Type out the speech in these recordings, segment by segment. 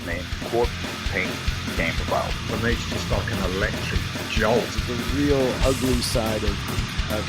the main chord thing came about. For me, it's just like an electric jolt. The real ugly side of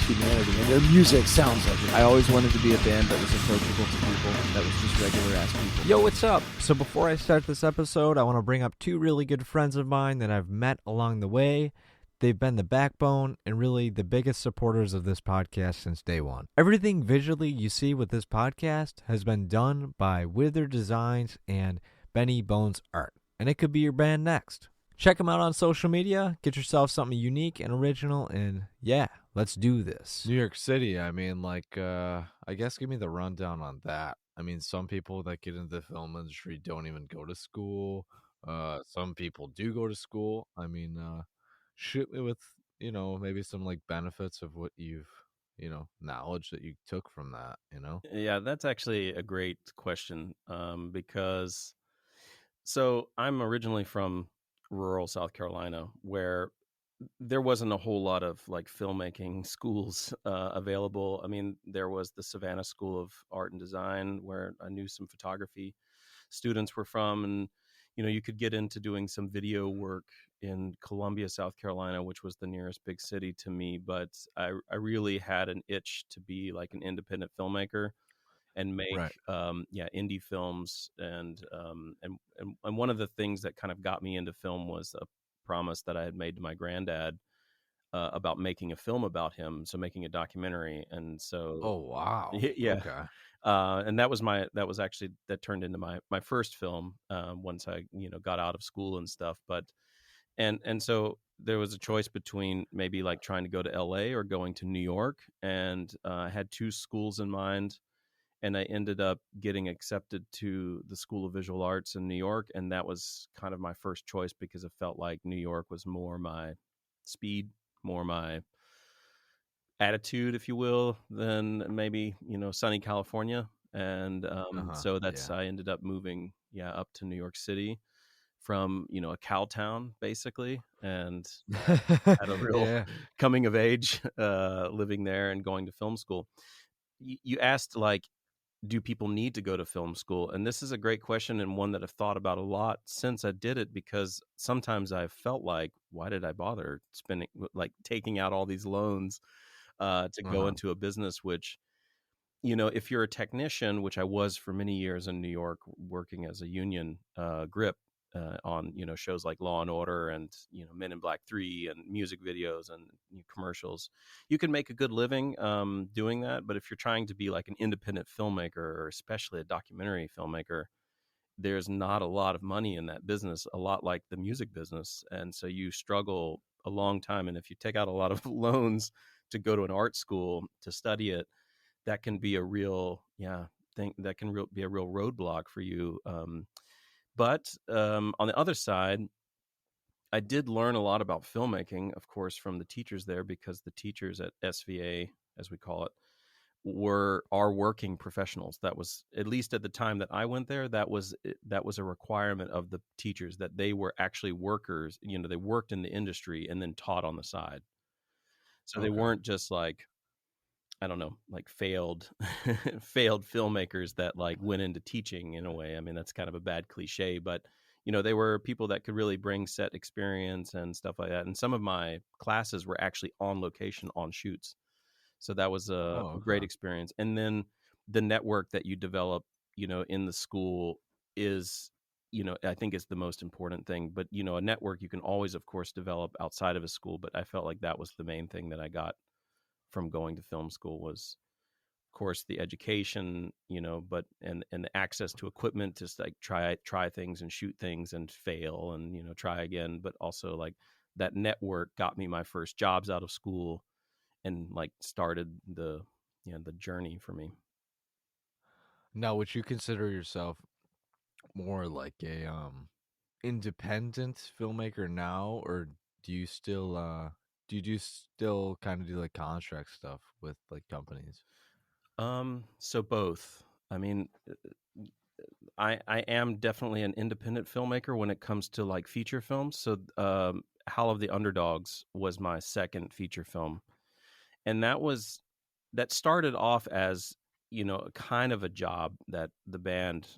humanity, and their music sounds like it. I always wanted to be a band that was approachable to people, that was just regular ass people. Yo, what's up? So before I start this episode, I want to bring up two really good friends of mine that I've met along the way. They've been the backbone and really the biggest supporters of this podcast since day one. Everything visually you see with this podcast has been done by Wither Designs and Benny Bones Art, and it could be your band next. Check them out on social media, get yourself something unique and original, and yeah, let's do this. New York City, I mean, like, I guess give me the rundown on that. I mean, some people that get into the film industry don't even go to school. Some people do go to school. I mean, shoot me with, maybe some like benefits of what you've, knowledge that you took from that, Yeah, that's actually a great question, because so I'm originally from rural South Carolina, where there wasn't a whole lot of like filmmaking schools available. I mean, there was the Savannah School of Art and Design, where I knew some photography students were from, and you could get into doing some video work in Columbia, South Carolina, which was the nearest big city to me. But I really had an itch to be like an independent filmmaker and make Right. indie films, and one of the things that kind of got me into film was a promise that I had made to my granddad about making a film about him, so making a documentary. And so Oh, wow. yeah. Okay. And that turned into my first film once I got out of school and stuff. But and so there was a choice between maybe like trying to go to LA or going to New York, and I had two schools in mind, and I ended up getting accepted to the School of Visual Arts in New York, and that was kind of my first choice because it felt like New York was more my speed, more my attitude, if you will, than maybe sunny California. And so that's Yeah. I ended up moving up to New York City from a cow town basically, and had a real Yeah. coming of age living there and going to film school. You asked, like, do people need to go to film school? And this is a great question, and one that I've thought about a lot since I did it, because sometimes I've felt like, why did I bother spending, like, taking out all these loans to go into a business, which, if you're a technician, which I was for many years in New York, working as a union grip on, shows like Law and Order and, Men in Black 3 and music videos and commercials, you can make a good living doing that. But if you're trying to be like an independent filmmaker, or especially a documentary filmmaker, there's not a lot of money in that business, a lot like the music business. And so you struggle a long time. And if you take out a lot of loans to go to an art school to study it, that can be a real thing, that can be a real roadblock for you. But on the other side, I did learn a lot about filmmaking, of course, from the teachers there, because the teachers at SVA, as we call it, are working professionals. That was, at least at the time that I went there, that was a requirement of the teachers, that they were actually workers. They worked in the industry and then taught on the side. So they weren't just like, I don't know, like failed filmmakers that like went into teaching in a way. I mean, that's kind of a bad cliche, but they were people that could really bring set experience and stuff like that. And some of my classes were actually on location on shoots. So that was a great experience. And then the network that you develop, in the school is, I think is the most important thing. But, a network you can always, of course, develop outside of a school. But I felt like that was the main thing that I got from going to film school was, of course, the education, but and the access to equipment to like try things and shoot things and fail and try again. But also like that network got me my first jobs out of school and like started the journey for me. Now, would you consider yourself more like a independent filmmaker now, or do you still kind of do like contract stuff with like companies? So both. I mean, I am definitely an independent filmmaker when it comes to like feature films. So Howl of the Underdogs was my second feature film, and that started off as kind of a job that the band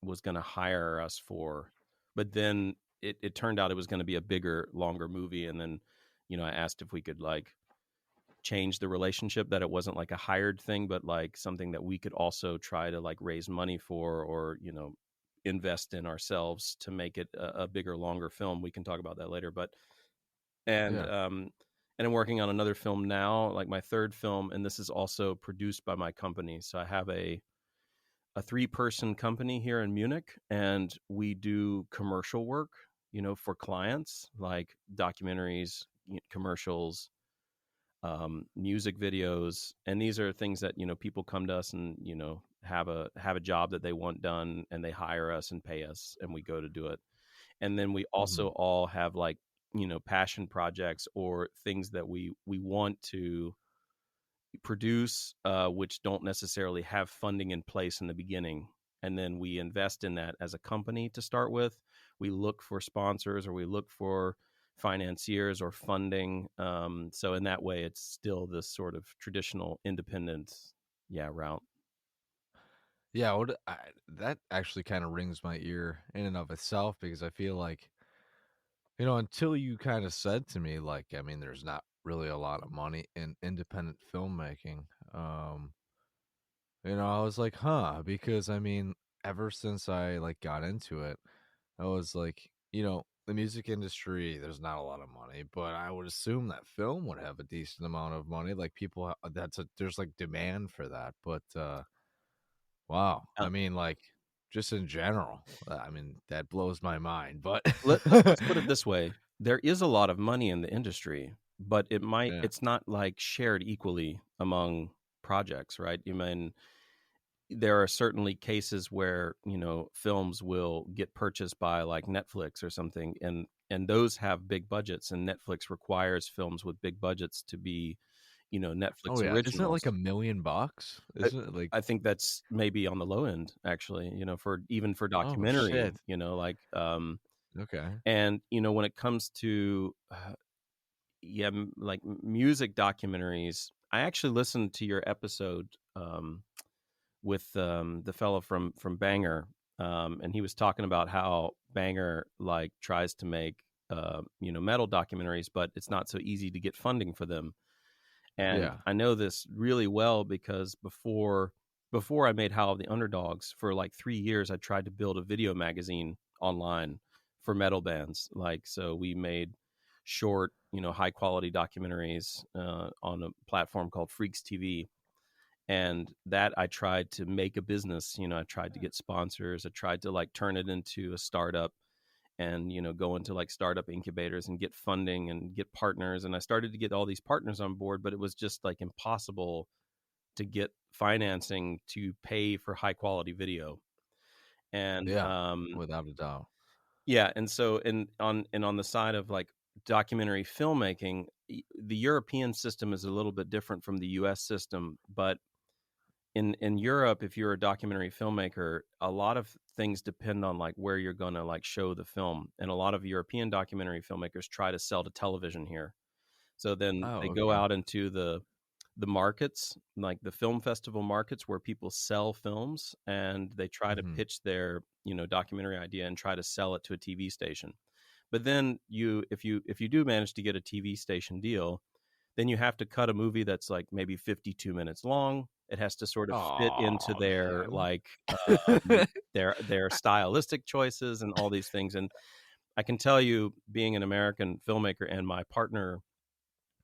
was going to hire us for, But then it turned out it was going to be a bigger, longer movie. And then, I asked if we could like change the relationship, that it wasn't like a hired thing, but like something that we could also try to like raise money for, or, invest in ourselves to make it a bigger, longer film. We can talk about that later. But, and, Yeah. and I'm working on another film now, like my third film. And this is also produced by my company. So I have a 3-person company here in Munich, and we do commercial work, for clients, like documentaries, commercials, music videos. And these are things that, people come to us and, have a job that they want done, and they hire us and pay us, and we go to do it. And then we also all have like, passion projects or things that we want to produce, which don't necessarily have funding in place in the beginning. And then we invest in that as a company to start with. We look for sponsors, or we look for financiers or funding. So in that way, it's still this sort of traditional independent, route. Yeah, that actually kind of rings my ear in and of itself, because I feel like, until you kind of said to me, like, I mean, there's not really a lot of money in independent filmmaking. I was like, huh, because I mean, ever since I like got into it, I was like, the music industry, there's not a lot of money, but I would assume that film would have a decent amount of money. Like people, there's like demand for that. But wow, Uh, I mean, like just in general, I mean, that blows my mind. But let's put it this way: there is a lot of money in the industry, but yeah, it's not like shared equally among projects, right? You mean, there are certainly cases where films will get purchased by like Netflix or something, and those have big budgets, and Netflix requires films with big budgets to be oh Netflix yeah, isn't it like originals. $1 million? I, Isn't it like, I think that's maybe on the low end, actually, for even for oh documentary, shit? like Okay, and when it comes to like music documentaries, I actually listened to your episode with the fellow from Banger, and he was talking about how Banger like tries to make metal documentaries, but it's not so easy to get funding for them. And yeah, I know this really well because before I made Howl of the Underdogs, for like 3 years, I tried to build a video magazine online for metal bands. Like, so we made short, high quality documentaries on a platform called Freaks TV, and that I tried to make a business. I tried to get sponsors. I tried to like turn it into a startup, and go into like startup incubators and get funding and get partners. And I started to get all these partners on board, but it was just like impossible to get financing to pay for high quality video. And yeah, without a doubt. yeah, and so on the side of like documentary filmmaking, the European system is a little bit different from the US system. But in Europe, if you're a documentary filmmaker, a lot of things depend on like where you're going to like show the film. And a lot of European documentary filmmakers try to sell to television here. So then they Oh, go okay. out into the markets, like the film festival markets where people sell films, and they try to Hmm. pitch their, documentary idea and try to sell it to a TV station. But then if you do manage to get a TV station deal, then you have to cut a movie that's like maybe 52 minutes long. It has to sort of fit into Oh their man. like their stylistic choices and all these things. And I can tell you, being an American filmmaker, and my partner,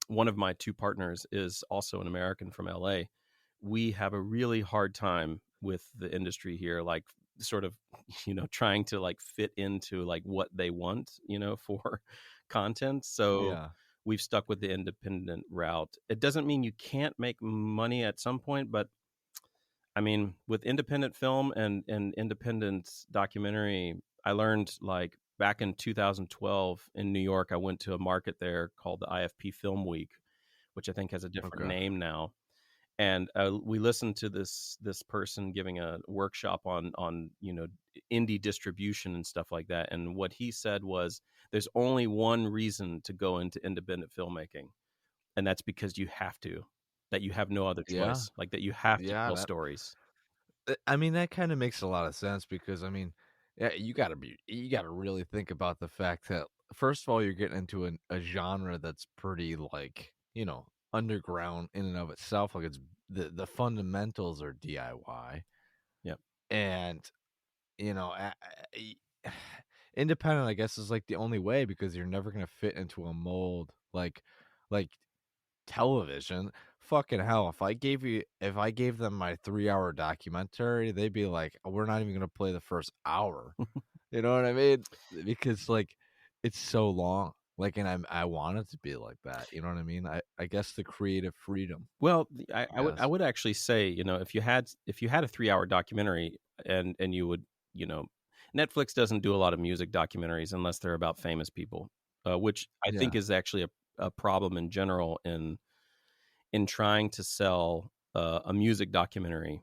one of my 2 partners, is also an American from LA. We have a really hard time with the industry here, like sort of, trying to like fit into like what they want, for content. So Yeah. we've stuck with the independent route. It doesn't mean you can't make money at some point, but I mean, with independent film and independent documentary, I learned like back in 2012 in New York, I went to a market there called the IFP Film Week, which I think has a different Okay. name now. And we listened to this person giving a workshop on indie distribution and stuff like that. And what he said was, there's only one reason to go into independent filmmaking, and that's because you have to, that you have no other Yeah. choice, like that you have to Yeah. tell stories. I mean, that kind of makes a lot of sense, because I mean, Yeah, you gotta really think about the fact that first of all, you're getting into a genre that's pretty like, underground in and of itself. Like it's the fundamentals are DIY. Yep. And you know, independent, I guess, is like the only way because you're never gonna fit into a mold like television. Fucking hell, if I gave them my 3-hour documentary, they'd be like, we're not even gonna play the first hour. You know what I mean? Because like it's so long. Like, and I want it to be like that. You know what I mean? I guess the creative freedom. Well, I I guess. would actually say, if you had a 3-hour documentary and you would, Netflix doesn't do a lot of music documentaries unless they're about famous people, which I Yeah. think is actually a problem in general in trying to sell a music documentary,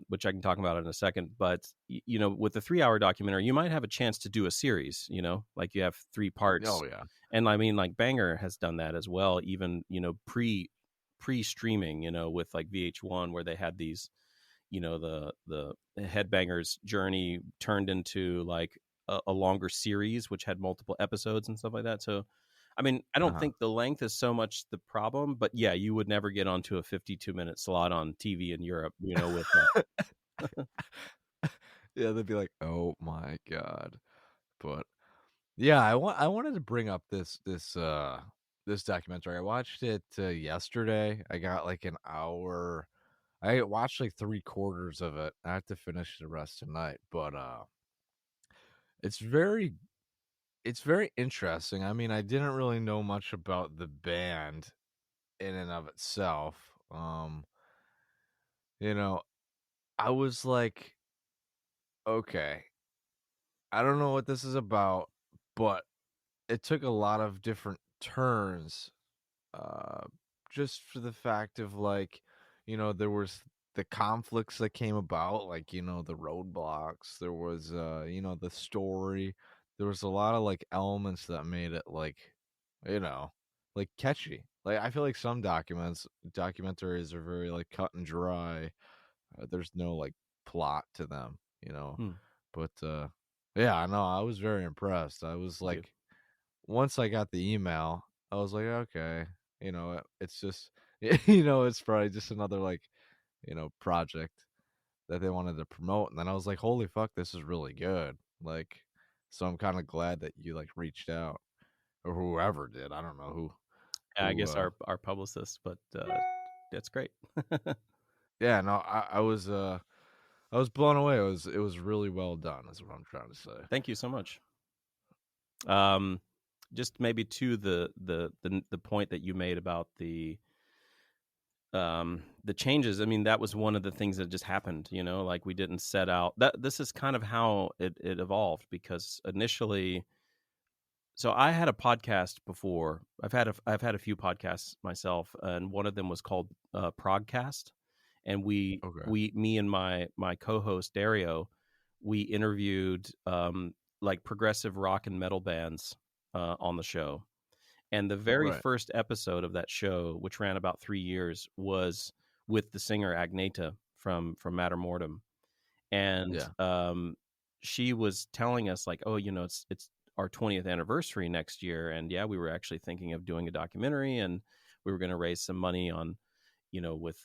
which I can talk about in a second. But with the 3-hour documentary, you might have a chance to do a series. Like you have 3 parts, Oh yeah. and I mean, like Banger has done that as well. Even pre streaming, with like VH1, where they had these, the Headbangers journey turned into like a longer series, which had multiple episodes and stuff like that. So I mean, I don't Uh-huh. think the length is so much the problem, but yeah, you would never get onto a 52-minute slot on TV in Europe, with Yeah, they'd be like, "Oh my god." But yeah, I wanted to bring up this documentary. I watched it yesterday. I got like an hour. I watched like 3/4 of it. I have to finish the rest tonight, but it's very it's very interesting. I mean, I didn't really know much about the band in and of itself. You know, I was like, okay, I don't know what this is about, but it took a lot of different turns, uh, just for the fact of like, there was the conflicts that came about, like, the roadblocks, there was, the story, there was a lot of like elements that made it like, you know, like catchy. Like, I feel like some documentaries are very like cut and dry. There's no like plot to them, Hmm, but, yeah, I know, I was very impressed. I was thank you. like, once I got the email, I was like, okay, it's just, it's probably just another like, project that they wanted to promote. And then I was like, holy fuck, this is really good. Like, so I'm kind of glad that you like reached out or whoever did. I don't know Yeah, I guess who, our publicist, but that's great. yeah, no, I was blown away. It was really well done, is what I'm trying to say. Thank you so much. Um, just maybe to the point that you made about the changes. I mean, that was one of the things that just happened, like we didn't set out that. This is kind of how it evolved, because initially, so I had a podcast before. I've had a few podcasts myself, and one of them was called Progcast, and Okay. me and my co-host Dario, we interviewed like progressive rock and metal bands on the show. And the very Right. first episode of that show, which ran about 3 years, was with the singer Agneta from Matter Mortem. And Yeah. she was telling us like, oh, it's our 20th anniversary next year, and yeah, we were actually thinking of doing a documentary, and we were going to raise some money on, with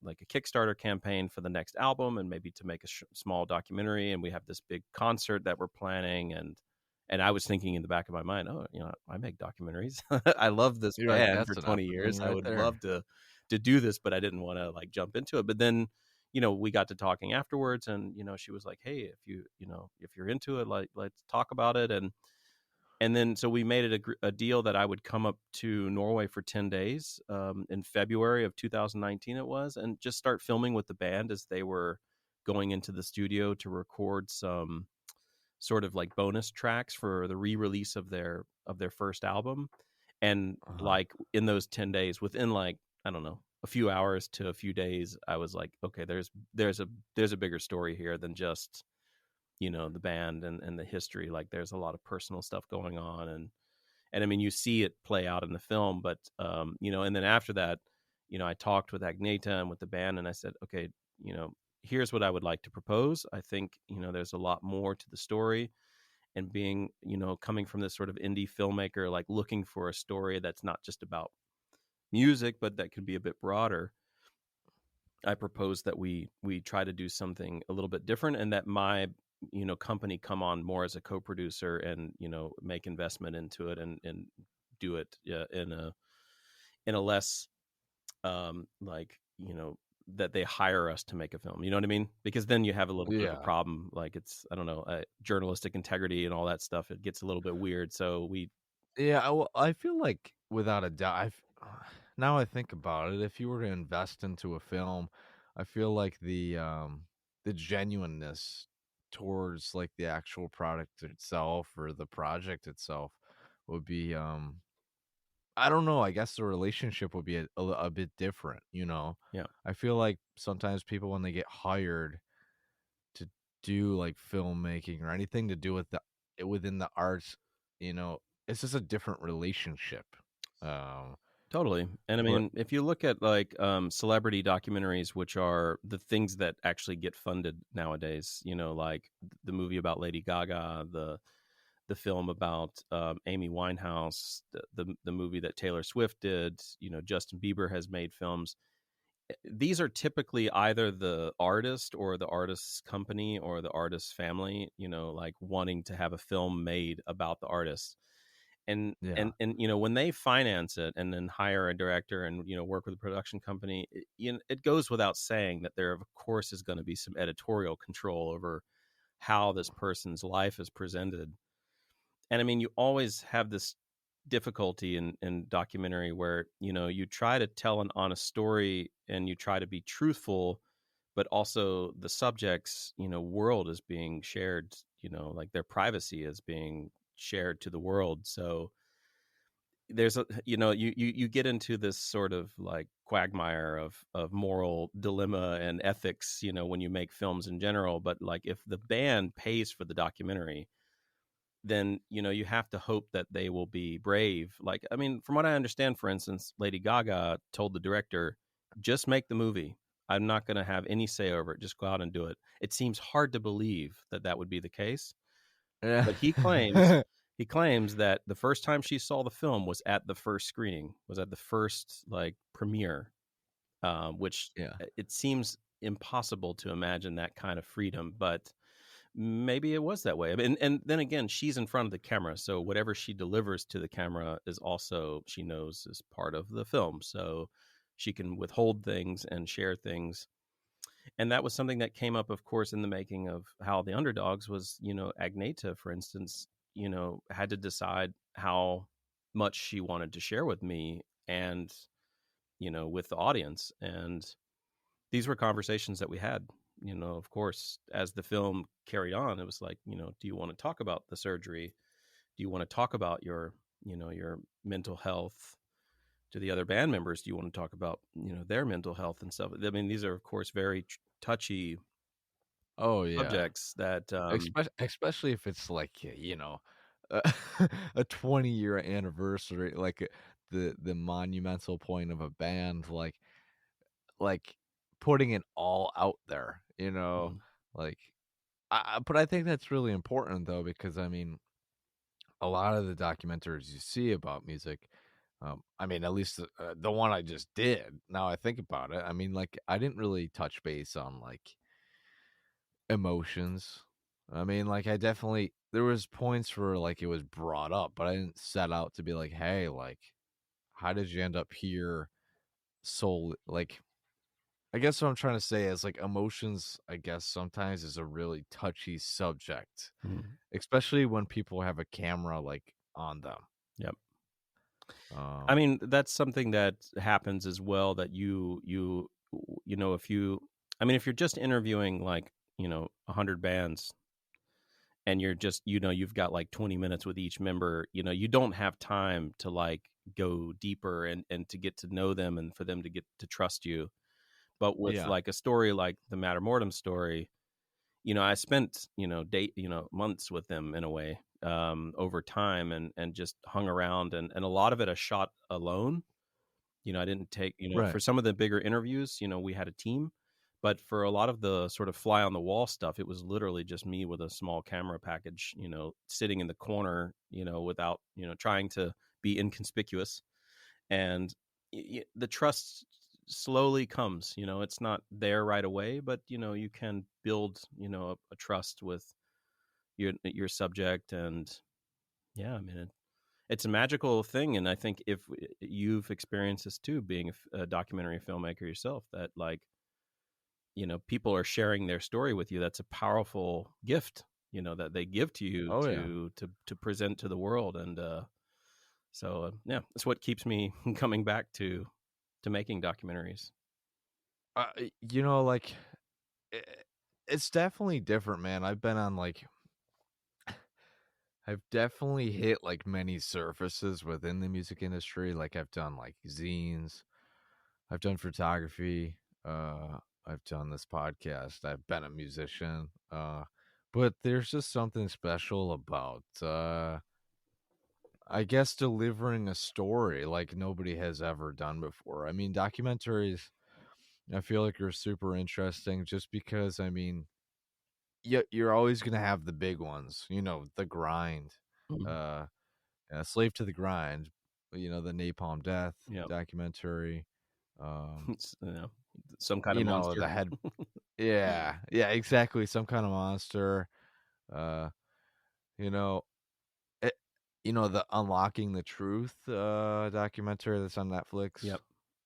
like a Kickstarter campaign for the next album, and maybe to make a small documentary, and we have this big concert that we're planning. And I was thinking in the back of my mind, oh, I make documentaries. I love this You're like, band for that's an 20 years. opportunity I right would there. love to do this, but I didn't want to like jump into it. But then, we got to talking afterwards, and she was like, hey, if you're into it, like, let's talk about it. And then so we made it a deal that I would come up to Norway for 10 days in February of 2019 it was, and just start filming with the band as they were going into the studio to record some sort of like bonus tracks for the re-release of their first album. And Uh-huh. like in those 10 days, within like, I don't know, a few hours to a few days, I was like, okay, there's a bigger story here than just the band and the history. Like there's a lot of personal stuff going on. And I mean, you see it play out in the film, but and then after that, I talked with Agneta and with the band, and I said, okay, here's what I would like to propose. I think, there's a lot more to the story, and being, coming from this sort of indie filmmaker, like looking for a story that's not just about music, but that could be a bit broader. I propose that we try to do something a little bit different, and that my company come on more as a co-producer, and make investment into it, and do it in a less like that they hire us to make a film. You know what I mean? Because then you have a little bit of a Yeah. problem. Like, it's, I don't know, journalistic integrity and all that stuff. It gets a little bit weird. So Yeah, well, I feel like without a doubt, now I think about it, if you were to invest into a film, I feel like the genuineness towards like the actual product itself or the project itself would be I don't know, I guess the relationship would be a bit different, you know. yeah, I feel like sometimes people when they get hired to do like filmmaking or anything to do with within the arts, you know, it's just a different relationship. Um, totally. And I but mean, if you look at like celebrity documentaries, which are the things that actually get funded nowadays, like the movie about Lady Gaga, the film about Amy Winehouse, the movie that Taylor Swift did, Justin Bieber has made films. These are typically either the artist or the artist's company or the artist's family, like wanting to have a film made about the artist. And yeah, when they finance it and then hire a director and work with a production company, it goes without saying that there of course is going to be some editorial control over how this person's life is presented. And I mean, you always have this difficulty in documentary where you try to tell an honest story and you try to be truthful, but also the subject's world is being shared, like their privacy is being shared to the world. So there's a you get into this sort of like quagmire of moral dilemma and ethics when you make films in general. But like, if the band pays for the documentary, then you have to hope that they will be brave. Like, I mean, from what I understand, for instance, Lady Gaga told the director, just make the movie, I'm not going to have any say over it, just go out and do it. It seems hard to believe that that would be the case, yeah, but he claims that the first time she saw the film was at the first screening, was at the first like premiere, which yeah. it seems impossible to imagine that kind of freedom, but maybe it was that way. I mean, and then again, she's in front of the camera, so whatever she delivers to the camera is also, she knows, is part of the film, so she can withhold things and share things. And that was something that came up, of course, in the making of Howl the Underdogs. Was Agneta, for instance, had to decide how much she wanted to share with me and with the audience. And these were conversations that we had, of course, as the film carried on. It was like, do you want to talk about the surgery? Do you want to talk about your mental health? To the other band members, do you want to talk about, their mental health and stuff? I mean, these are, of course, very touchy Oh yeah. subjects that, Especially if it's like a, a 20-year anniversary, like the monumental point of a band, like putting it all out there, mhm, like but I think that's really important though, because I mean, a lot of the documentaries you see about music, I mean, at least the one I just did. Now I think about it, I mean, like I didn't really touch base on like emotions. I mean, like I definitely there was points where like it was brought up, but I didn't set out to be like, hey, like how did you end up here? So like I guess what I'm trying to say is like emotions, I guess sometimes is a really touchy subject, mhm. especially when people have a camera like on them. Yep. I Um, mean, that's something that happens as well, that if you, I mean, if you're just interviewing like, 100 bands, and you're just, you've got like 20 minutes with each member, you don't have time to like go deeper and to get to know them and for them to get to trust you. But with yeah, like a story like the Matter Mortem story, I spent, months with them in a way, over time, and just hung around, and a lot of it I shot alone. I didn't take, right. for some of the bigger interviews, we had a team, But for a lot of the sort of fly on the wall stuff, it was literally just me with a small camera package, sitting in the corner, without, trying to be inconspicuous. And the trust slowly comes. It's not there right away, but you can build a trust with your subject. And yeah, I mean, it's a magical thing. And I think if you've experienced this too, being a documentary filmmaker yourself, that like, people are sharing their story with you, that's a powerful gift, that they give to you Oh yeah. to present to the world. And so yeah, that's what keeps me coming back to making documentaries. Like it's definitely different, man. I've definitely hit like many surfaces within the music industry. Like I've done like zines, I've done photography, I've done this podcast, I've been a musician, but there's just something special about I guess delivering a story like nobody has ever done before. I mean, documentaries I feel like are super interesting just because I mean you're always gonna have the big ones, the grind, Mhm. uh, Slave to the Grind, the Napalm Death Yeah. documentary, um, Some kind of monster. the head, yeah, yeah, exactly, some kind of monster, uh, you know, it, the Unlocking the Truth documentary that's on Netflix, Yep.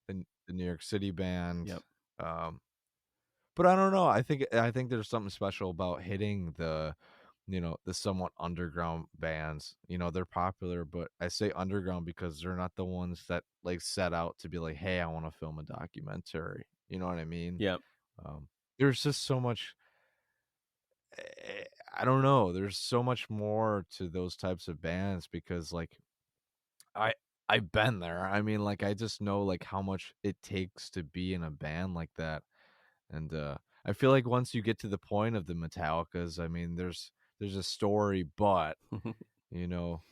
the New York City band, Yep. um, but I don't know. I think there's something special about hitting the somewhat underground bands. They're popular, but I say underground because they're not the ones that like set out to be like, hey, I want to film a documentary. You know what I mean? Yep. There's just so much. I don't know. There's so much more to those types of bands because like I I've been there. I mean, like I just know like how much it takes to be in a band like that. And I feel like once you get to the point of the Metallicas, I mean, there's a story, but you know,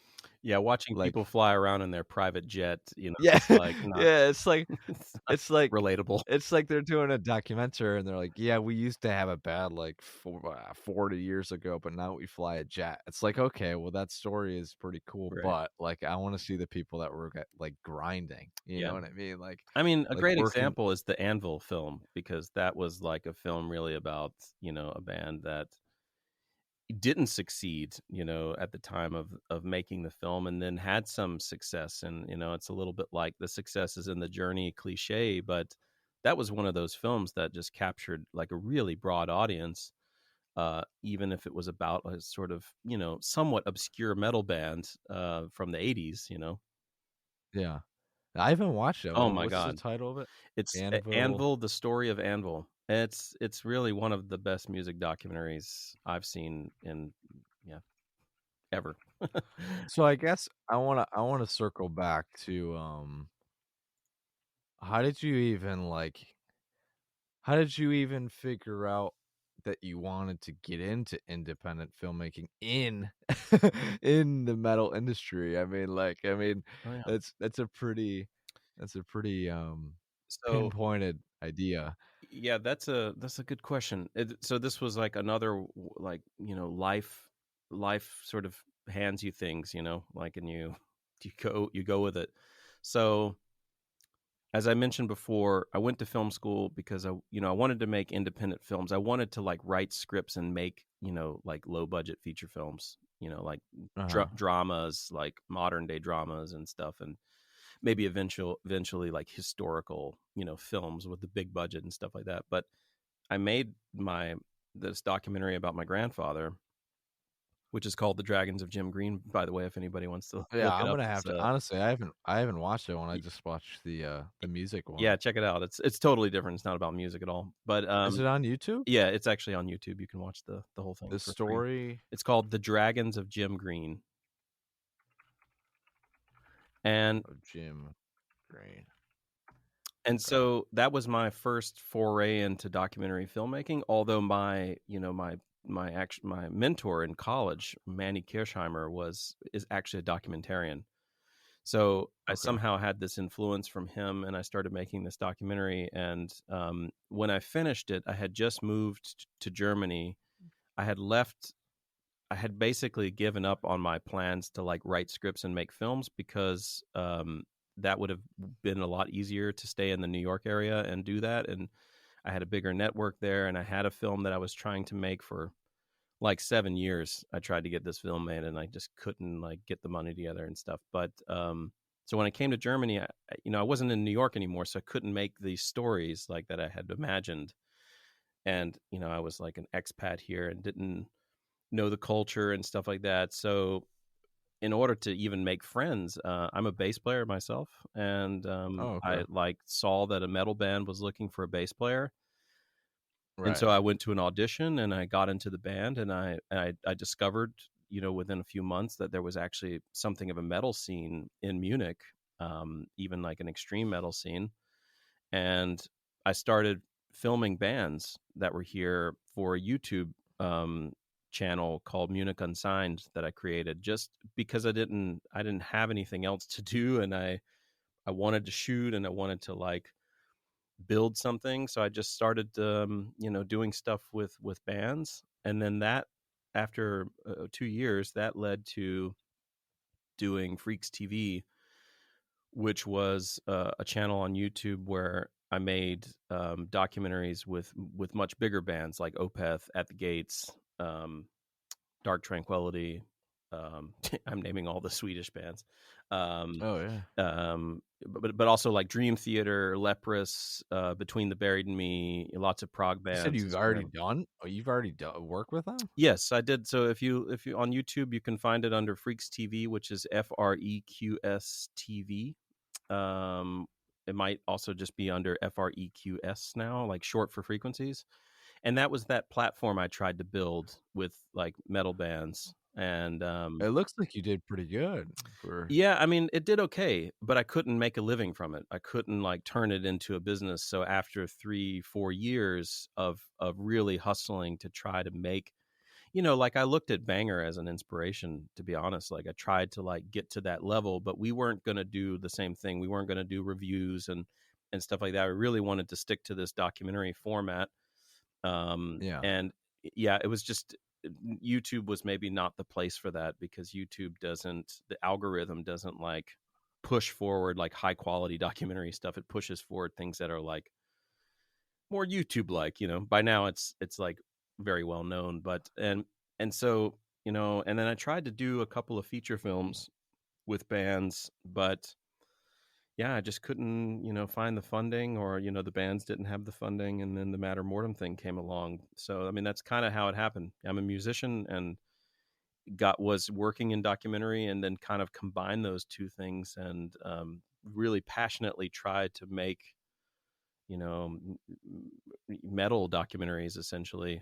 Yeah, watching people like fly around in their private jet, yeah, it's like not yeah, it's not it's like relatable. it's like they're doing a documentary and they're like, yeah, we used to have a bad like 40 years ago, but now we fly a jet. It's like, okay, well that story is pretty cool, Right. but like I want to see the people that were like grinding. You Yeah. know what I mean? I mean, a Like great working. example is the Anvil film, because that was like a film really about, a band that didn't succeed, at the time of making the film, and then had some success. And, it's a little bit like the success is in the journey cliche, but that was one of those films that just captured like a really broad audience. Even if it was about a sort of, somewhat obscure metal band from the 80s. Yeah. I haven't watched it. Oh my What's the God. title of it? It's Anvil. Anvil, the story of Anvil. It's really one of the best music documentaries I've seen in, yeah, ever. So I guess I wanna circle back to how did you even how did you even figure out that you wanted to get into independent filmmaking in in the metal industry? I mean Oh yeah. that's a pretty So pinpointed idea. yeah, that's a good question. So this was like another like, life sort of hands you things, like, and you go with it. So as I mentioned before, I went to film school because I wanted to make independent films. I wanted to like write scripts and make, like low budget feature films, like Uh-huh. dramas, like modern day dramas and stuff, and maybe eventually like historical, films with the big budget and stuff like that. But I made this documentary about my grandfather, which is called The Dragons of Jim Green, by the way, if anybody wants to Yeah, look it I'm up. gonna have It's to honestly, I haven't watched it one. I just watched the music one. yeah, check it out. It's totally different. It's not about music at all. But Is it on YouTube? yeah, it's actually on YouTube. You can watch the whole thing The for free. story It's called The Dragons of Jim Green. And of Jim Green. and Okay. so that was my first foray into documentary filmmaking, although my mentor in college, Manny Kirshheimer, is actually a documentarian. So I Okay. somehow had this influence from him, and I started making this documentary. And when I finished it, I had just moved to Germany. I had left. I had basically given up on my plans to like write scripts and make films because that would have been a lot easier to stay in the New York area and do that. And I had a bigger network there, and I had a film that I was trying to make for like 7 years. I tried to get this film made, and I just couldn't like get the money together and stuff. But so when I came to Germany, I wasn't in New York anymore, so I couldn't make these stories like that I had imagined. And I was like an expat here and didn't know the culture and stuff like that. So in order to even make friends, I'm a bass player myself, and Oh, I okay. like saw that a metal band was looking for a bass player. And Right. so I went to an audition and I got into the band, and I discovered, within a few months that there was actually something of a metal scene in Munich, even like an extreme metal scene. And I started filming bands that were here for a YouTube channel called Munich Unsigned that I created just because I didn't have anything else to do, and I wanted to shoot and I wanted to like build something. So I just started, doing stuff with bands, and then that after 2 years, that led to doing Freaks TV, which was a channel on YouTube where I made documentaries with much bigger bands like Opeth, At the Gates, um, Dark Tranquility. I'm naming all the Swedish bands. Um, Oh yeah. but also like Dream Theater, Leprous, Between the Buried and Me, lots of prog You said bands you've as already well. done. Oh, you've already worked with them. Yes, I did. So if you on YouTube, you can find it under Freaks TV, which is FREQS TV. Um, it might also just be under FREQS now, like short for frequencies. And that was that platform I tried to build with like metal bands. And It looks like you did pretty good for. yeah, I mean, it did okay, but I couldn't make a living from it. I couldn't like turn it into a business. So after 3-4 years of really hustling to try to make, like I looked at Banger as an inspiration, to be honest. Like I tried to like get to that level, but we weren't going to do the same thing. We weren't going to do reviews and stuff like that. I really wanted to stick to this documentary format. Yeah. And yeah, it was just YouTube was maybe not the place for that because the algorithm doesn't like push forward like high quality documentary stuff. It pushes forward things that are like more YouTube like, by now it's like very well known, but and so, and then I tried to do a couple of feature films with bands, but yeah, I just couldn't, find the funding, or, the bands didn't have the funding. And then the Matter Mortem thing came along. So, I mean, that's kind of how it happened. I'm a musician and was working in documentary, and then kind of combined those two things, and really passionately tried to make, metal documentaries essentially.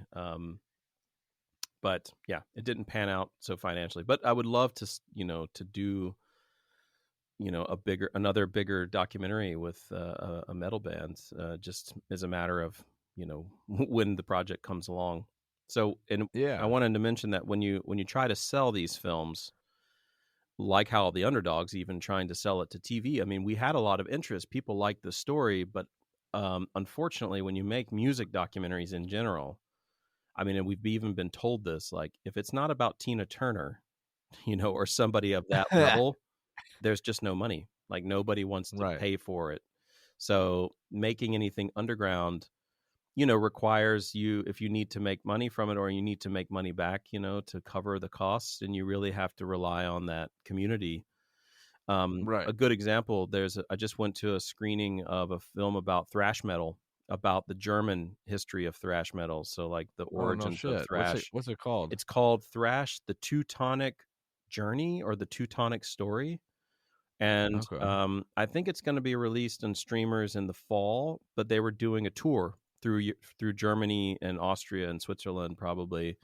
But yeah, it didn't pan out so financially, but I would love to, to do, another bigger documentary with a metal band, just as a matter of, when the project comes along. So, and I Yeah. wanted to mention that when you try to sell these films, like how the Underdogs, even trying to sell it to TV, I mean, we had a lot of interest. People liked the story, but unfortunately, when you make music documentaries in general, I mean, and we've even been told this, like if it's not about Tina Turner, or somebody of that level, there's just no money. Like nobody wants to Right. pay for it. So making anything underground, requires you, if you need to make money from it or you need to make money back, to cover the costs, and you really have to rely on that community. Right. A good example, I just went to a screening of a film about thrash metal, about the German history of thrash metal. So like the Oh no origins of shit. thrash. What's it called? It's called Thrash: The Teutonic Journey, or the Teutonic Story. And Okay. I think it's going to be released on streamers in the fall, but they were doing a tour through Germany and Austria and Switzerland, probably,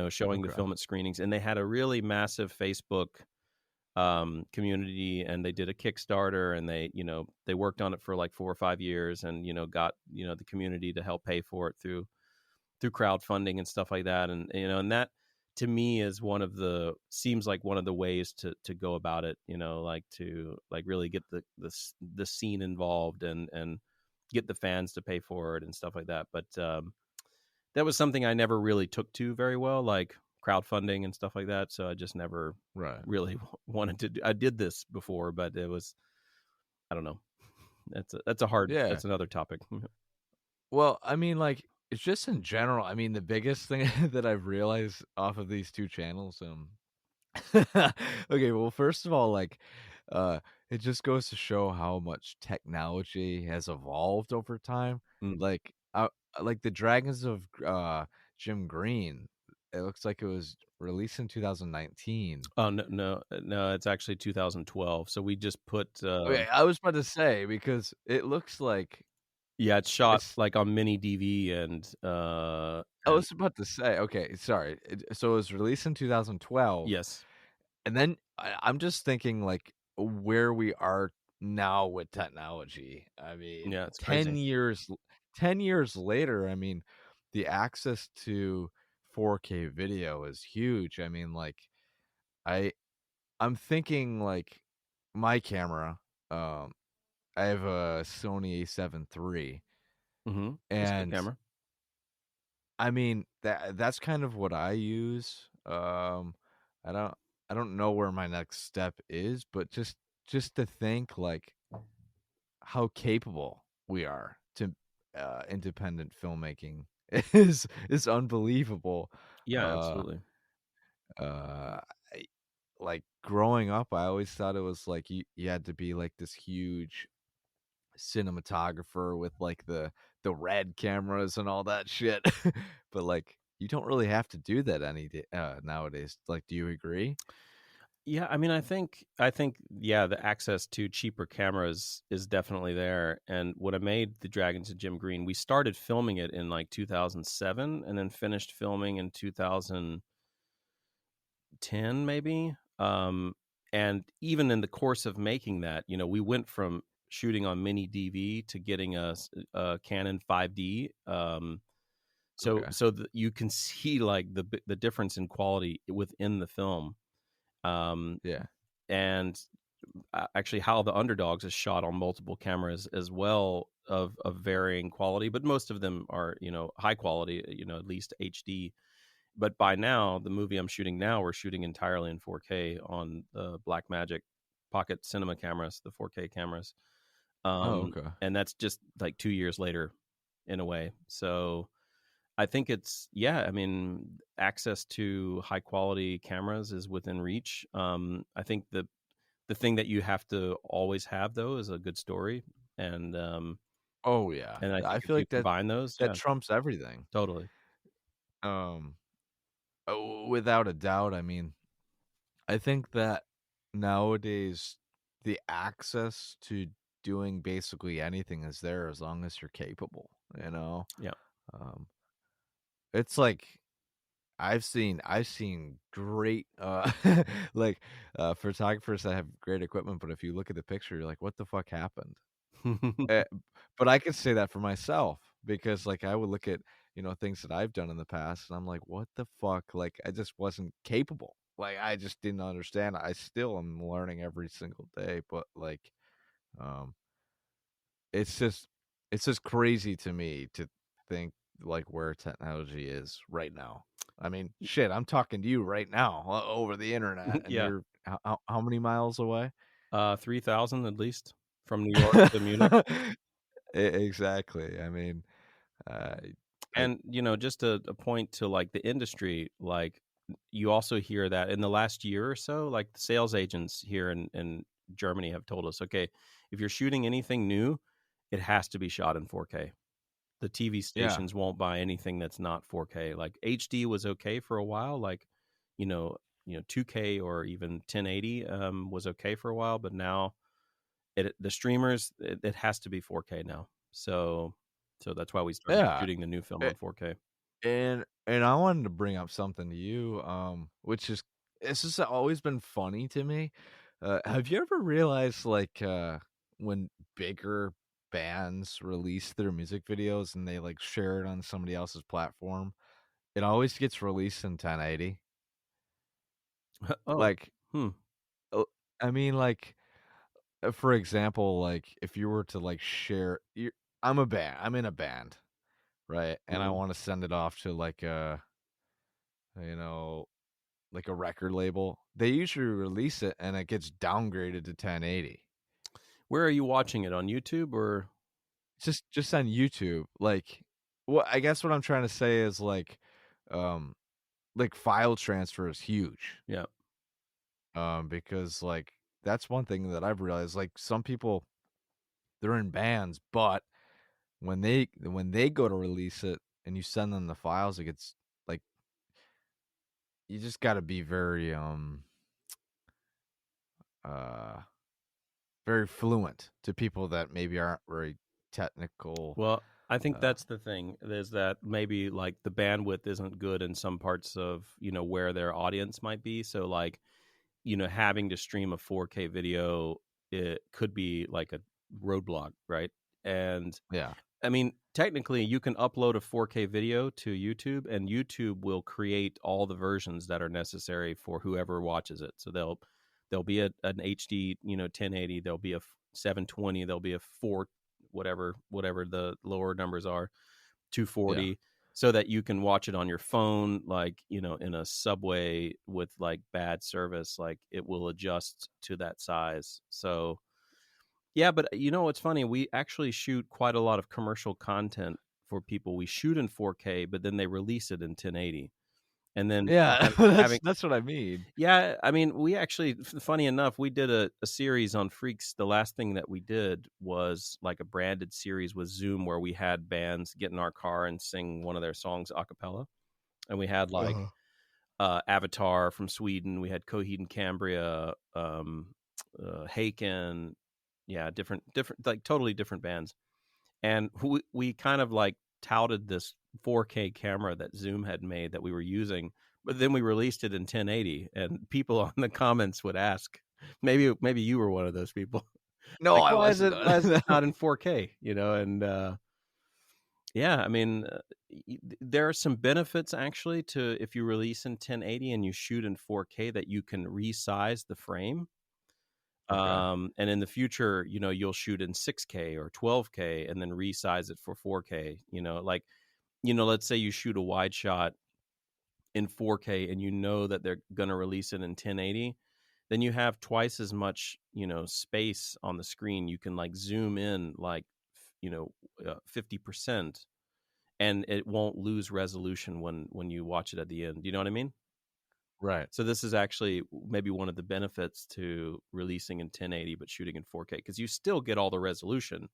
showing the Okay. film at screenings. And they had a really massive Facebook community, and they did a Kickstarter, and they worked on it for like 4 or 5 years, and got the community to help pay for it through crowdfunding and stuff like that. And and that to me is seems like one of the ways to go about it, like to like really get the scene involved and get the fans to pay for it and stuff like that. But that was something I never really took to very well, like crowdfunding and stuff like that. So I just never Right. really wanted to do. I did this before, but it was, I don't know. That's Yeah. that's another topic. Well, I mean, like, it's just in general. I mean, the biggest thing that I've realized off of these two channels, okay, well, first of all, like, it just goes to show how much technology has evolved over time. Mm. Like, like the Dragons of Jim Green. It looks like it was released in 2019. Oh no, it's actually 2012. So we just put Okay, I was about to say because it looks like yeah, it's shot it's. like on mini DV I was about to say, okay, sorry. So it was released in 2012. yes. And then I'm just thinking like where we are now with technology. I mean, Yeah, it's crazy. 10 years later, I mean, the access to 4K video is huge. I mean, like I I'm thinking like my camera, I have a Sony A7 III, Mhm. That's a good and camera. I mean, that's kind of what I use. I don't I don't know where my next step is, but just to think like how capable we are to independent filmmaking is unbelievable. Yeah, Uh absolutely. I, like growing up, I always thought it was like you had to be like this huge cinematographer with like the red cameras and all that shit. But like you don't really have to do that nowadays. Like, do you agree? Yeah, I mean, I think yeah, the access to cheaper cameras is definitely there. And when I made the Dragons of Jim Green, we started filming it in like 2007, and then finished filming in 2010, maybe. And even in the course of making that, we went from shooting on mini DV to getting a Canon 5D. So Okay. you can see like the difference in quality within the film. Um, Yeah. and actually, Howl the Underdogs is shot on multiple cameras as well, of varying quality, but most of them are high quality, at least HD. But by now, the movie I'm shooting now, we're shooting entirely in 4K on the Blackmagic Pocket Cinema cameras, the 4K cameras. Oh, okay. And that's just like 2 years later, in a way. So I think it's, yeah, I mean, access to high quality cameras is within reach. I think the thing that you have to always have though is a good story, and Oh yeah. I I think if feel you like combine those, that yeah, trumps everything. totally. Um without a doubt. I mean, I think that nowadays the access to doing basically anything is there as long as you're capable, you know? Yeah. Um it's like I've seen great like photographers that have great equipment, but if you look at the picture, you're like, what the fuck happened? Uh, but I could say that for myself because like I would look at, things that I've done in the past and I'm like, what the fuck? Like I just wasn't capable. Like I just didn't understand. I still am learning every single day, but like um it's just it's just crazy to me to think like where technology is right now. I mean, shit, I'm talking to you right now over the internet and Yeah. you're how many miles away? 3,000 at least from New York to Munich. Exactly. I mean, uh, I And just a point to like the industry, like you also hear that in the last year or so, like the sales agents here in Germany have told us, okay, if you're shooting anything new, it has to be shot in 4K. The TV yeah, stations won't buy anything that's not 4K. Like HD was okay for a while, like you know, 2K or even 1080 was okay for a while, but now the streamers, it has to be 4K now. So that's why we started yeah. shooting the new film A- on 4K. and I wanted to bring up something to you, which is it's just always been funny to me. Have you ever realized like when bigger bands release their music videos and they like share it on somebody else's platform, it always gets released in 1080? Oh, Like, hmm. uh, I mean, like, for example, like if you were to like share, I'm in a band, right? And I Mhm. want to send it off to like you know, like a record label. They usually release it and it gets downgraded to 1080. Where are you watching it, on YouTube or? Just on YouTube. Like, what I guess what I'm trying to say is um, like file transfer is huge. Yeah. Because like that's one thing that I've realized. Like some people, they're in bands, but when they go to release it and you send them the files, it gets like you just got to be uh very fluent to people that maybe aren't very technical. Well, I think Uh, that's the thing, is that maybe like the bandwidth isn't good in some parts of, where their audience might be. So like, having to stream a 4K video, it could be like a roadblock, right? And yeah, I mean, technically, you can upload a 4K video to YouTube, and YouTube will create all the versions that are necessary for whoever watches it. So there'll be an HD, 1080. There'll be a 720. There'll be a 4, whatever the lower numbers are, yeah, 240, so that you can watch it on your phone, like in a subway with like bad service. Like it will adjust to that size. So yeah, but what's funny? We actually shoot quite a lot of commercial content for people. We shoot in 4K, but then they release it in 1080. And then yeah. having, That's what I mean. yeah, I mean, we actually, funny enough, we did a series on Freaks. The last thing that we did was like a branded series with Zoom, where we had bands get in our car and sing one of their songs a cappella. And we had like Avatar from Sweden. We had Coheed and Cambria, Haken, yeah, different, like totally different bands. And we kind of like touted this 4K camera that Zoom had made that we were using, but then we released it in 1080, and people on the comments would ask, maybe you were one of those people, No, like, I wasn't. why is this not in 4K? And yeah, I mean, there are some benefits actually to, if you release in 1080 and you shoot in 4K, that you can resize the frame. Okay. And in the future, you'll shoot in 6K or 12K and then resize it for 4K. Like, let's say you shoot a wide shot in 4K and that they're going to release it in 1080, then you have twice as much, space on the screen. You can like zoom in like, 50%, and it won't lose resolution when you watch it at the end. You know what I mean? Right. So this is actually maybe one of the benefits to releasing in 1080 but shooting in 4K, because you still get all the resolution.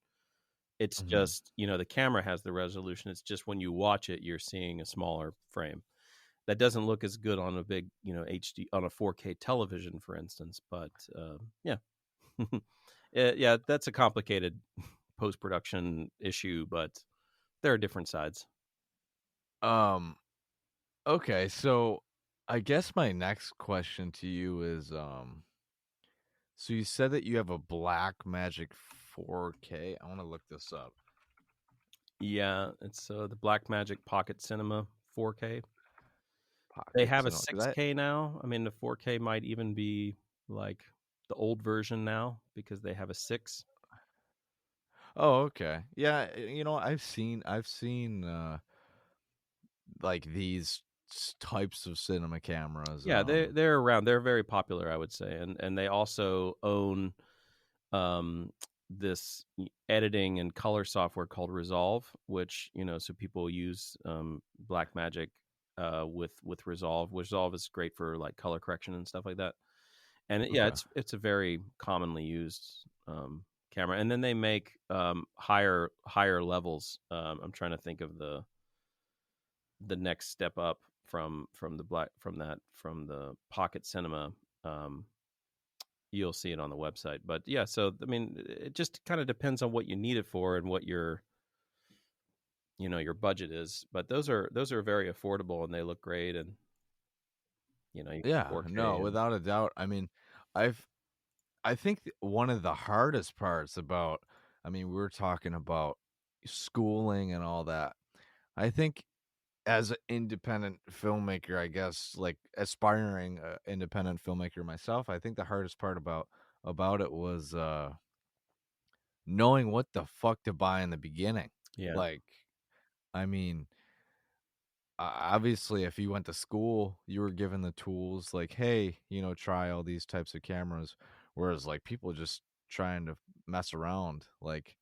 It's Mhm. just, the camera has the resolution. It's just when you watch it, you're seeing a smaller frame. That doesn't look as good on a big, HD, on a 4K television, for instance. But yeah, yeah, that's a complicated post production issue, but there are different sides. Um. Okay. So, I guess my next question to you is, so you said that you have a Black Magic 4K. I want to look this up. Yeah, it's the Blackmagic Pocket Cinema 4K. They Pocket have a Cinema. 6K now. I mean, the 4K might even be like the old version now, because they have a 6. Oh, okay. Yeah, I've seen like these types of cinema cameras. Yeah, they're around. They're very popular, I would say, and they also own um, this editing and color software called Resolve, which so people use Blackmagic with Resolve. Resolve is great for like color correction and stuff like that. And yeah, Okay. it's a very commonly used camera. And then they make higher levels. I'm trying to think of the next step up from the Pocket Cinema. Um, you'll see it on the website. But yeah, so I mean, it just kind of depends on what you need it for and what your budget is. But those are very affordable, and they look great, and you get Yeah, 4K. no, And without a doubt. I mean, I've I think one of the hardest parts about, I mean, we were talking about schooling and all that. I think as an independent filmmaker, I guess, like aspiring independent filmmaker myself, I think the hardest part about it was knowing what the fuck to buy in the beginning. Yeah. Like, I mean, obviously, if you went to school, you were given the tools, like, hey, try all these types of cameras. Whereas, like, people just trying to mess around, like,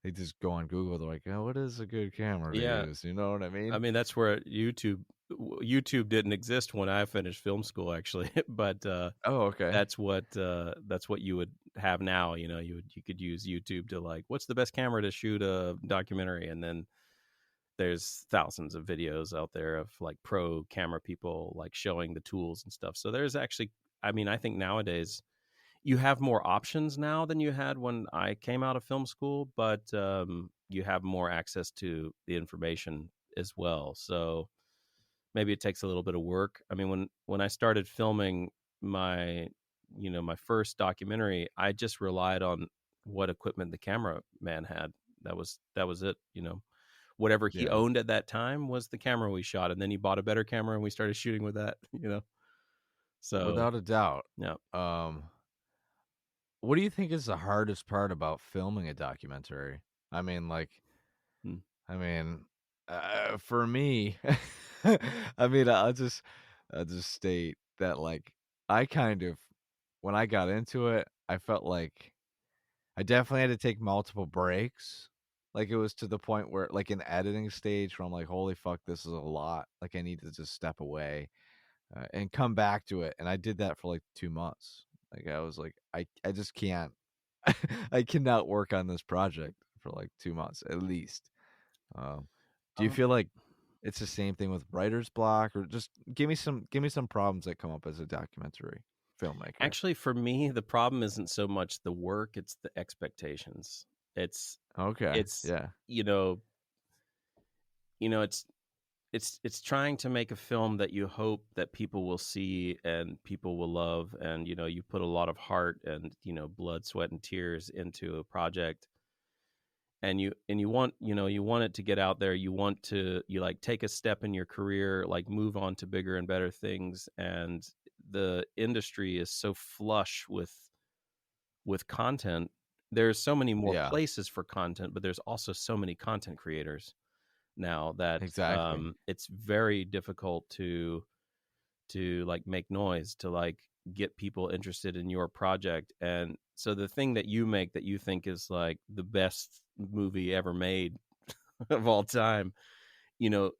they just go on Google. They're like, oh, what is a good camera to Yeah. use? You know what I mean? I mean, that's where YouTube didn't exist when I finished film school, actually. But Oh, okay. that's what you would have now. You could use YouTube to, like, what's the best camera to shoot a documentary, and then there's thousands of videos out there of like pro camera people like showing the tools and stuff. So there's actually, I mean, I think nowadays you have more options now than you had when I came out of film school, but you have more access to the information as well. So maybe it takes a little bit of work. I mean, when I started filming my my first documentary, I just relied on what equipment the cameraman had. That was it. Whatever he Yeah, owned at that time was the camera we shot, and then he bought a better camera and we started shooting with that. So without a doubt. yeah. Um, what do you think is the hardest part about filming a documentary? I mean, like, Hmm. I mean, for me, I mean, I'll just state that, like, I kind of, when I got into it, I felt like I definitely had to take multiple breaks. Like, it was to the point where, like, in editing stage, where I'm like, holy fuck, this is a lot. Like, I need to just step away and come back to it. And I did that for like 2 months. Like, I was like, I just can't, I cannot work on this project for like 2 months at least. Um, do you Um, feel like it's the same thing with writer's block, or just give me some problems that come up as a documentary filmmaker? Actually, for me, the problem isn't so much the work; it's the expectations. It's Okay, it's yeah, you know it's trying to make a film that you hope that people will see and people will love, and you put a lot of heart and blood, sweat, and tears into a project, and you want you want it to get out there. You like take a step in your career, like move on to bigger and better things, and the industry is so flush with content. There's so many more yeah, places for content, but there's also so many content creators now that exactly. it's very difficult to like make noise, to like get people interested in your project. And so the thing that you make that you think is like the best movie ever made of all time, you know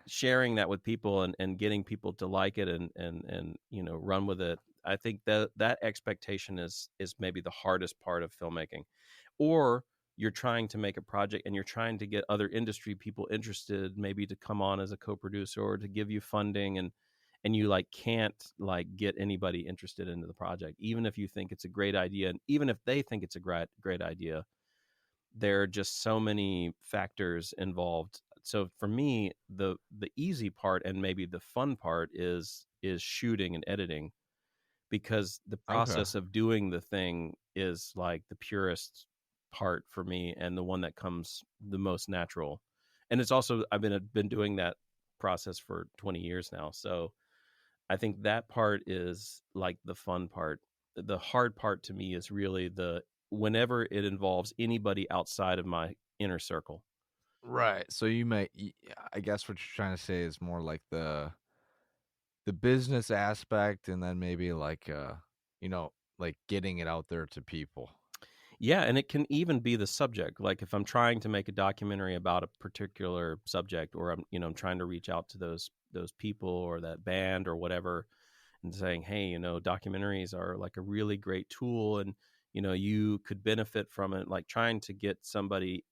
sharing that with people and getting people to like it and run with it. I think that expectation is maybe the hardest part of filmmaking. Or you're trying to make a project and you're trying to get other industry people interested, maybe to come on as a co-producer or to give you funding, and you like can't like get anybody interested into the project, even if you think it's a great idea, and even if they think it's a great idea. There are just so many factors involved. So for me, the easy part and maybe the fun part is shooting and editing, because the Okay, process of doing the thing is like the purest part for me and the one that comes the most natural. And it's also, I've been doing that process for 20 years now. So I think that part is like the fun part. The hard part to me is really the whenever it involves anybody outside of my inner circle. right. So I guess what you're trying to say is more like the business aspect, and then maybe like you know like getting it out there to people. Yeah, and it can even be the subject. Like if I'm trying to make a documentary about a particular subject, or I'm trying to reach out to those people or that band or whatever, and saying, hey, documentaries are like a really great tool, and you could benefit from it. Like trying to get somebody,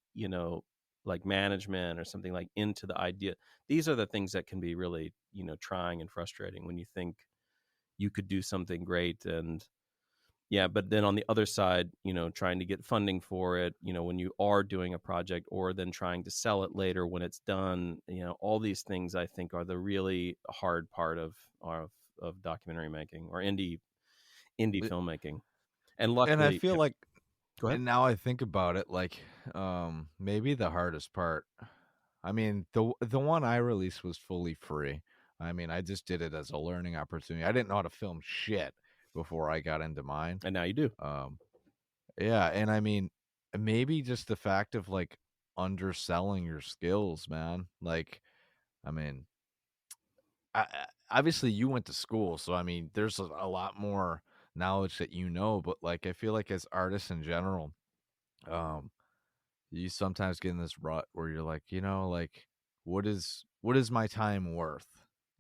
like management or something, like into the idea. These are the things that can be really, trying and frustrating when you think you could do something great. And yeah, but then on the other side, trying to get funding for it, when you are doing a project, or then trying to sell it later when it's done, all these things I think are the really hard part of documentary making or indie Uh, filmmaking. And And I luckily, feel yeah, like, go ahead. and now I think about it, like maybe the hardest part. I mean, the one I released was fully free. I mean, I just did it as a learning opportunity. I didn't know how to film shit before I got into mine. And now you do. Yeah, and I mean, maybe just the fact of like underselling your skills, man. Like, I mean, obviously you went to school, so I mean, there's a lot more knowledge that you know, but like I feel like as artists in general, um, you sometimes get in this rut where you're like, like what is my time worth?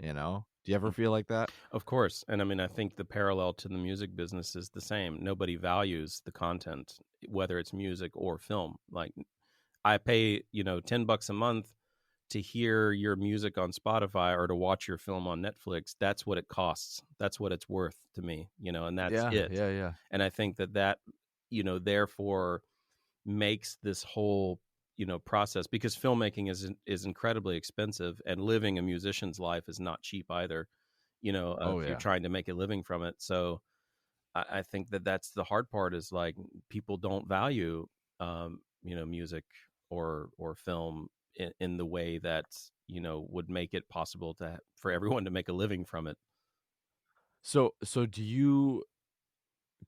Do you ever feel like that? Of course. And I mean, I think the parallel to the music business is the same. Nobody values the content, whether it's music or film. Like, I pay, $10 a month to hear your music on Spotify or to watch your film on Netflix. That's what it costs. That's what it's worth to me, and that's Yeah, it. yeah, yeah. And I think that, therefore makes this whole, process, because filmmaking is incredibly expensive, and living a musician's life is not cheap either, Oh if you're yeah. trying to make a living from it. So I think that's the hard part, is like people don't value, music or film in the way that, would make it possible for everyone to make a living from it. So do you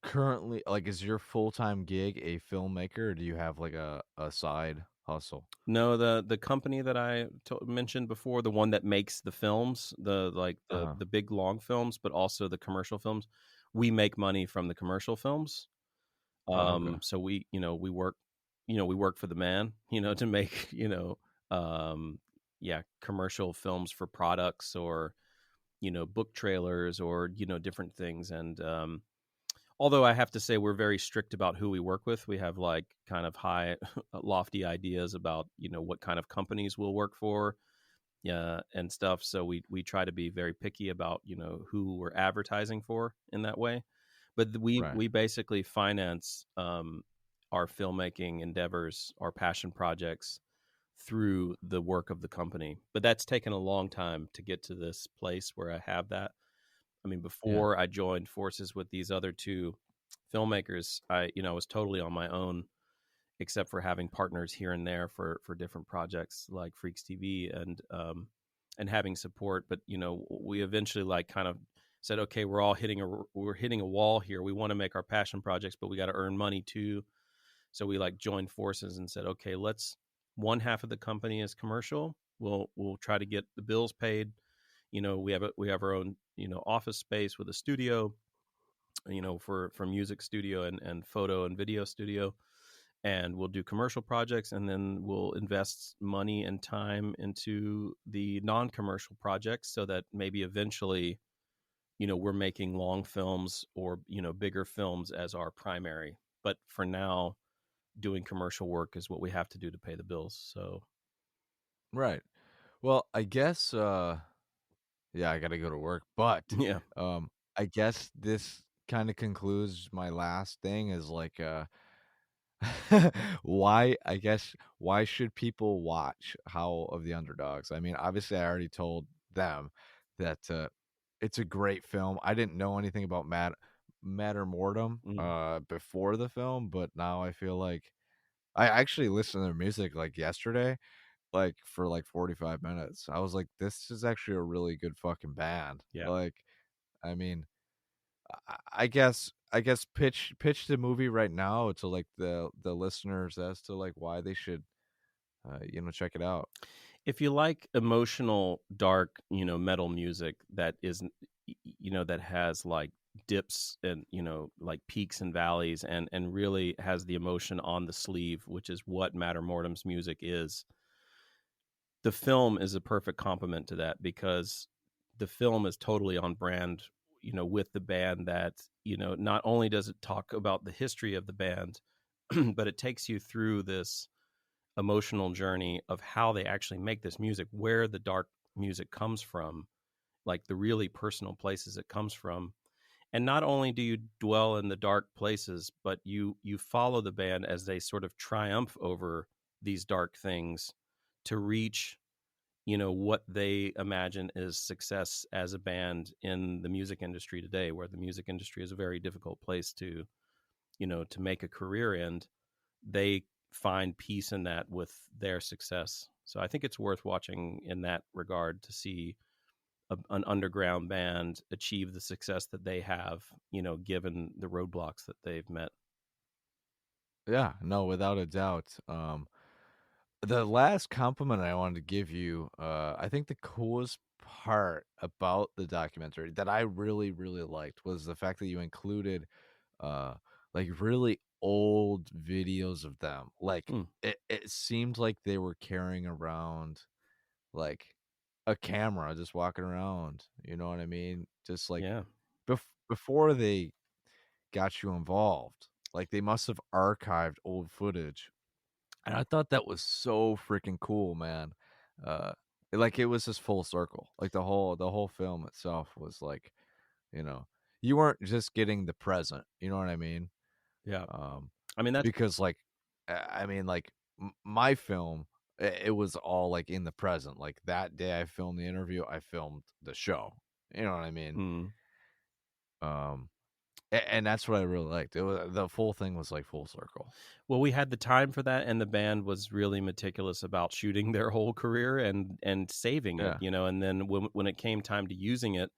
currently, like, is your full-time gig a filmmaker, or do you have like a side hustle? No, the company that I mentioned before, the one that makes the films, Uh-huh. the big long films, but also the commercial films, we make money from the commercial films. Oh, okay. So we work for the man, to make, yeah, commercial films for products, or, book trailers, or, different things. And although I have to say we're very strict about who we work with. We have like kind of high, lofty ideas about, what kind of companies we'll work for, yeah, and stuff. So we try to be very picky about, who we're advertising for in that way. But Right. we basically finance, our filmmaking endeavors, our passion projects, through the work of the company. But that's taken a long time to get to this place where I have that. I mean, Yeah. before I joined forces with these other two filmmakers, I was totally on my own, except for having partners here and there for different projects like Freaks TV, and having support. But we eventually like kind of said, okay, we're hitting a wall here. We want to make our passion projects, but we got to earn money too. So we like joined forces and said, okay, let's, one half of the company is commercial. We'll try to get the bills paid. We have our own, office space with a studio, for music studio and photo and video studio. And we'll do commercial projects, and then we'll invest money and time into the non-commercial projects, so that maybe eventually, we're making long films, or, bigger films as our primary. But for now, doing commercial work is what we have to do to pay the bills. So Right. Well, I guess yeah, I got to go to work, but yeah. um I guess this kind of concludes my last thing is like why should people watch Howl of the Underdogs? I mean, obviously I already told them that it's a great film. I didn't know anything about Matter Mortem Mm, before the film, but now I feel like I actually listened to their music like yesterday, like for like 45 minutes. I was like, this is actually a really good fucking band. yeah. Like, I mean, I guess pitch the movie right now to like the listeners as to like why they should check it out. If you like emotional, dark, metal music that isn't, that has like dips and, like peaks and valleys, and really has the emotion on the sleeve, which is what Matter Mortem's music is, the film is a perfect complement to that, because the film is totally on brand, with the band. That, not only does it talk about the history of the band, but it takes you through this emotional journey of how they actually make this music, where the dark music comes from, like the really personal places it comes from. And not only do you dwell in the dark places, but you follow the band as they sort of triumph over these dark things to reach, what they imagine is success as a band in the music industry today, where the music industry is a very difficult place to, to make a career in. They find peace in that with their success. So I think it's worth watching in that regard to see an underground band achieve the success that they have, given the roadblocks that they've met. Yeah, no, without a doubt. The last compliment I wanted to give you, I think the coolest part about the documentary that I really, really liked was the fact that you included uh like really old videos of them. Like Mm, it seemed like they were carrying around like a camera just walking around, you know what I mean? Just like yeah. before they got you involved. Like they must have archived old footage. And I thought that was so freaking cool, man. Uh like it was just full circle. Like the whole film itself was like, you know, you weren't just getting the present, you know what I mean? Yeah. Um I mean, that's because like I mean like my film it was all like in the present. Like that day I filmed the interview, I filmed the show. You know what I mean? mm. Um and that's what I really liked. It was the full thing was like full circle. Well, we had the time for that, and the band was really meticulous about shooting their whole career and saving it, Yeah. And then when it came time to using it,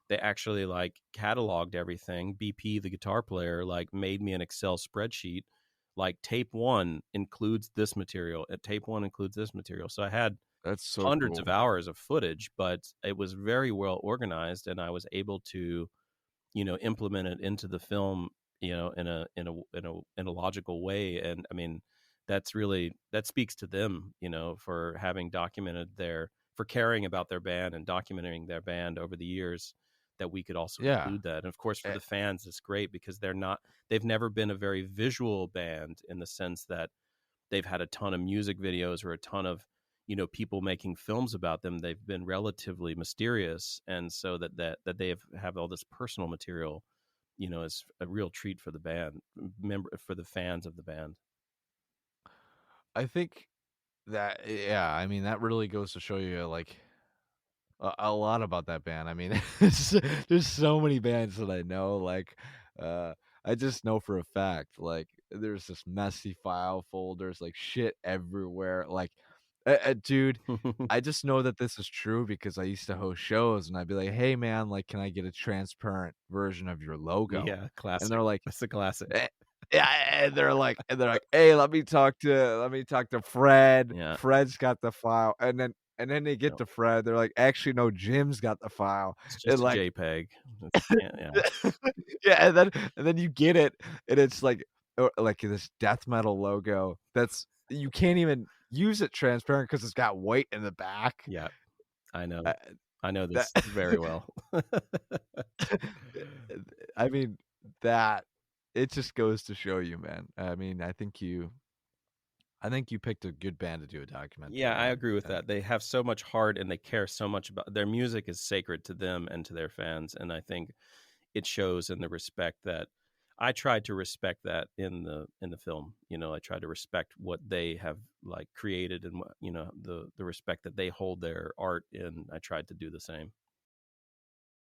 they actually like cataloged everything. BP, the guitar player, like made me an Excel spreadsheet. Like tape one includes this material, and tape one includes this material. So I had That's so hundreds of cool. hours of footage, but it was very well organized, and I was able to implement it into the film, in a logical way. And I mean, that speaks to them, for having documented for caring about their band and documenting their band over the years, that we could also Yeah. include that. And of course, for Eh, the fans, it's great because they've never been a very visual band in the sense that they've had a ton of music videos or a ton of people making films about them. They've been relatively mysterious, and so that they have all this personal material, is a real treat for the band member, for the fans of the band. I think that yeah, I mean that really goes to show you like a lot about that band. I mean, there's so many bands that I know. Like, uh, I just know for a fact, like, there's this messy file folders, like shit everywhere. Like, dude, I just know that this is true because I used to host shows, and I'd be like, "Hey, man, like, can I get a transparent version of your logo?" Yeah, And classic. they're like, That's a classic. Eh, yeah, and they're like, "Hey, let me talk to Fred. Yeah. Fred's got the file." And then they get No, to Fred. They're like, "Actually, no, Jim's got the file." it's And just a like JPEG. Yeah, yeah. yeah, and then you get it, and it's like this death metal logo that's you can't even use it transparent because it's got white in the back. Yeah, I know. Uh, I know that this very well. I mean, that it just goes to show you, man. I think you picked a good band to do a Yeah, documentary I on, agree with and that. They have so much heart and they care so much about their music is sacred to them and to their fans. And I think it shows in the respect that I tried to respect that in the film. I tried to respect what they have like created and what, the respect that they hold their art in. I tried to do the same.